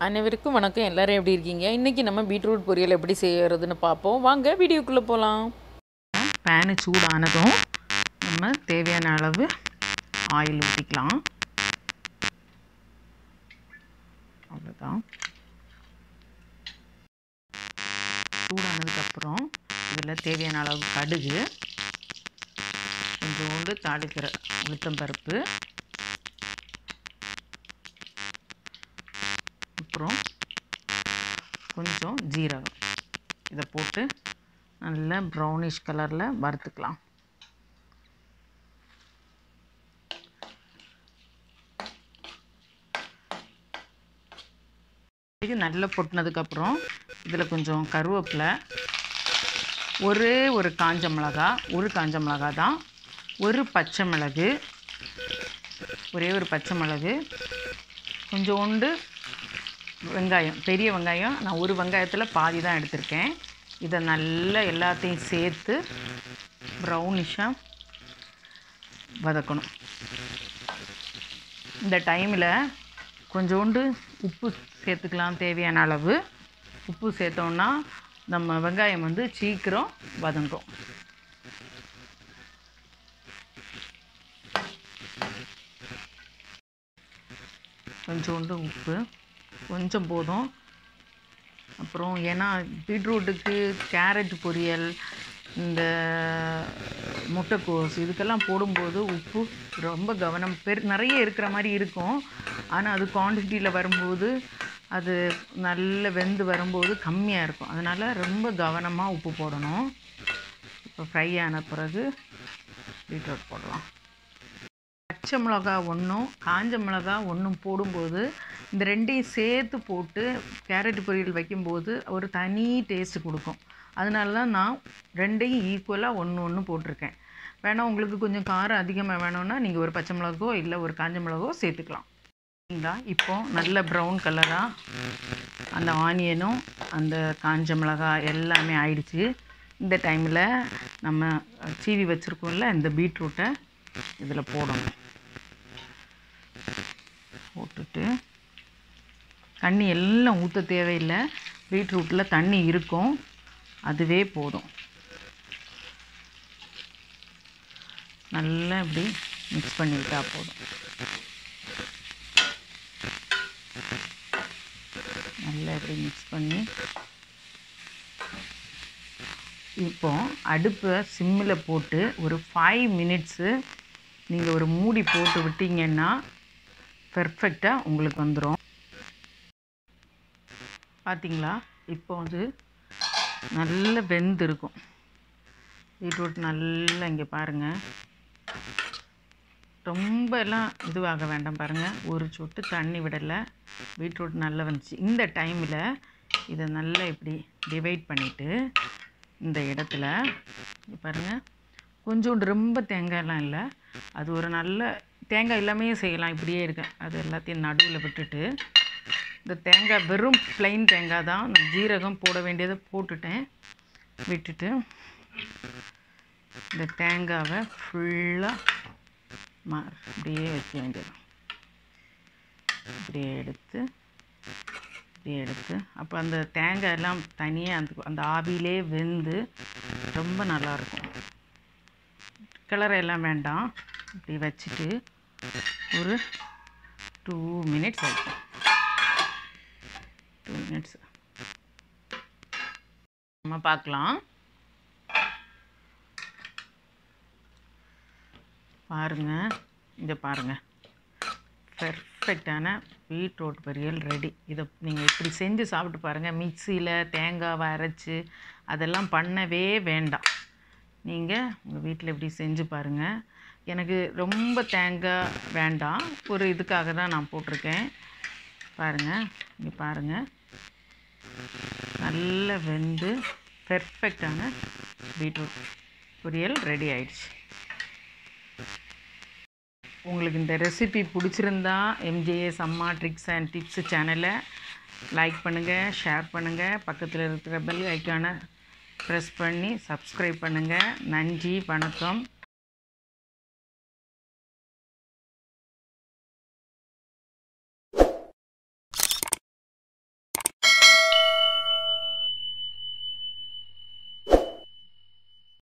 அனைவருக்கும் வணக்கம். எல்லாரும் எப்படி இருக்கீங்க? இன்றைக்கி நம்ம பீட்ரூட் பொரியல் எப்படி செய்யறதுன்னு பார்ப்போம். வாங்க வீடியோக்குள்ளே போகலாம். பேனு சூடானதும் நம்ம தேவையான அளவு ஆயில் ஊற்றிக்கலாம். அவ்வளோதான். சூடானதுக்கப்புறம் இதில் தேவையான அளவு கடுகு, கொஞ்சோண்டு தாளிக்கிற உளுத்தம்பருப்பு, அப்புறம் கொஞ்சம் ஜீரகம், இதை போட்டு நல்லா ப்ரௌனிஷ் கலரில் வறுத்துக்கலாம். இது நல்லா பொட்டினதுக்கப்புறம் இதில் கொஞ்சம் கருவேப்பிலை, ஒரே ஒரு காஞ்ச மிளகா தான், ஒரு பச்சை மிளகு, ஒரே ஒரு பச்சை மிளகு, கொஞ்சோண்டு வெங்காயம், பெரிய வெங்காயம், நான் ஒரு வெங்காயத்தில் பாதி தான் எடுத்திருக்கேன். இதை நல்லா எல்லாத்தையும் சேர்த்து ப்ரௌனிஷாக வதக்கணும். இந்த டைமில் கொஞ்சோண்டு உப்பு சேர்த்துக்கலாம். தேவையான அளவு உப்பு சேர்த்தோன்னா நம்ம வெங்காயம் சீக்கிரம் வதங்கும். கொஞ்சோண்டு உப்பு கொஞ்சம் போதும். அப்புறம் ஏன்னா பீட்ரூட்டுக்கு கேரட் பொரியல், இந்த முட்டைக்கோஸ் இதுக்கெல்லாம் போடும்போது உப்பு ரொம்ப கவனம் நிறைய இருக்கிற மாதிரி இருக்கும். ஆனால் அது குவான்டிட்டியில் வரும்போது அது நல்ல வெந்து வரும்போது கம்மியாக இருக்கும். அதனால் ரொம்ப கவனமாக உப்பு போடணும். இப்போ ஃப்ரை ஆன பிறகு பீட்ரூட் போடலாம். பச்சை மிளகா ஒன்றும் காஞ்ச மிளகா ஒன்றும் போடும்போது இந்த ரெண்டையும் சேர்த்து போட்டு கேரட் பொரியல் வைக்கும்போது ஒரு தனி டேஸ்ட்டு கொடுக்கும். அதனால தான் நான் ரெண்டையும் ஈக்குவலாக ஒன்று போட்டிருக்கேன். வேணால் உங்களுக்கு கொஞ்சம் காரம் அதிகமாக வேணும்னா நீங்கள் ஒரு பச்சை மிளகோ இல்லை ஒரு காஞ்ச மிளகோ சேர்த்துக்கலாம். சரிங்களா? இப்போது நல்ல ப்ரௌன் கலராக அந்த ஆனியனும் அந்த காஞ்ச மிளகா எல்லாமே ஆயிடுச்சு. இந்த டைமில் நம்ம சீவி வச்சுருக்கோம்ல இந்த பீட்ரூட்டை இதில் போடணும். போட்டுட்டு தண்ணி எல்லாம் ஊற்ற தேவையில்லை. பீட்ரூட்டில் தண்ணி இருக்கும், அதுவே போதும். நல்லா இப்படி மிக்ஸ் பண்ணிவிட்டா போதும். நல்லா இப்படி மிக்ஸ் பண்ணி இப்போ அடுப்பை சிம்மில் போட்டு ஒரு 5 மினிட்ஸு நீங்கள் ஒரு மூடி போட்டு விட்டீங்கன்னா பெர்ஃபெக்டாக உங்களுக்கு வந்துடும். பார்த்தீங்களா? இப்போ நல்ல வெந்து இருக்கும் பீட்ரூட். நல்லா இங்கே பாருங்கள், ரொம்ப எல்லாம் இதுவாக வேண்டாம். பாருங்கள், ஒரு சொட்டு தண்ணி விடலை. பீட்ரூட் நல்லா வந்துச்சு. இந்த டைமில் இதை நல்லா இப்படி டிவைட் பண்ணிவிட்டு இந்த இடத்துல பாருங்கள், கொஞ்சோண்டு ரொம்ப தேங்காயெல்லாம் இல்லை, அது ஒரு நல்ல தேங்காய் எல்லாமே செய்யலாம். இப்படியே இருக்கேன், அது எல்லாத்தையும் நடுவில் விட்டுட்டு இந்த தேங்காய் வெறும் ப்ளைன் தேங்காய் தான், நான் ஜீரகம் போட வேண்டியதை போட்டுட்டேன். விட்டுட்டு இந்த தேங்காவை ஃபுல்லாக இப்படியே வைக்க வேண்டியது. இப்படியே எடுத்து அப்போ அந்த தேங்காய் எல்லாம் தனியாக அந்த ஆவியிலே வெந்து ரொம்ப நல்லாயிருக்கும். கிளற எல்லாம் வேண்டாம். இப்படி வச்சுட்டு ஒரு 2 மினிட்ஸ் ஆகிடும். 2 மினிட்ஸ் நம்ம பார்க்கலாம். பாருங்கள், இங்கே பாருங்கள், பெர்ஃபெக்டான பீட்ரூட் பொரியல் ரெடி. இதை நீங்கள் இப்படி செஞ்சு சாப்பிட்டு பாருங்கள். மிக்சியில் தேங்காவை அரைச்சி அதெல்லாம் பண்ணவே வேண்டாம். நீங்கள் உங்கள் வீட்டில் இப்படி செஞ்சு பாருங்கள். எனக்கு ரொம்ப தேங்காய் வேண்டாம், ஒரு இதுக்காக தான் நான் போட்டிருக்கேன். பாருங்கள், இங்கே பாருங்கள், நல்ல வெந்து பெர்ஃபெக்டான பீட்ரூட் பொரியல் ரெடி ஆயிடுச்சு. உங்களுக்கு இந்த ரெசிபி பிடிச்சிருந்தா MJS அம்மா ட்ரிக்ஸ் அண்ட் டிப்ஸ் சேனலை லைக் பண்ணுங்கள், ஷேர் பண்ணுங்கள், பக்கத்தில் இருக்கிற பெல் ஐக்கானை ப்ரெஸ் பண்ணி சப்ஸ்கிரைப் பண்ணுங்கள். நன்றி, வணக்கம்.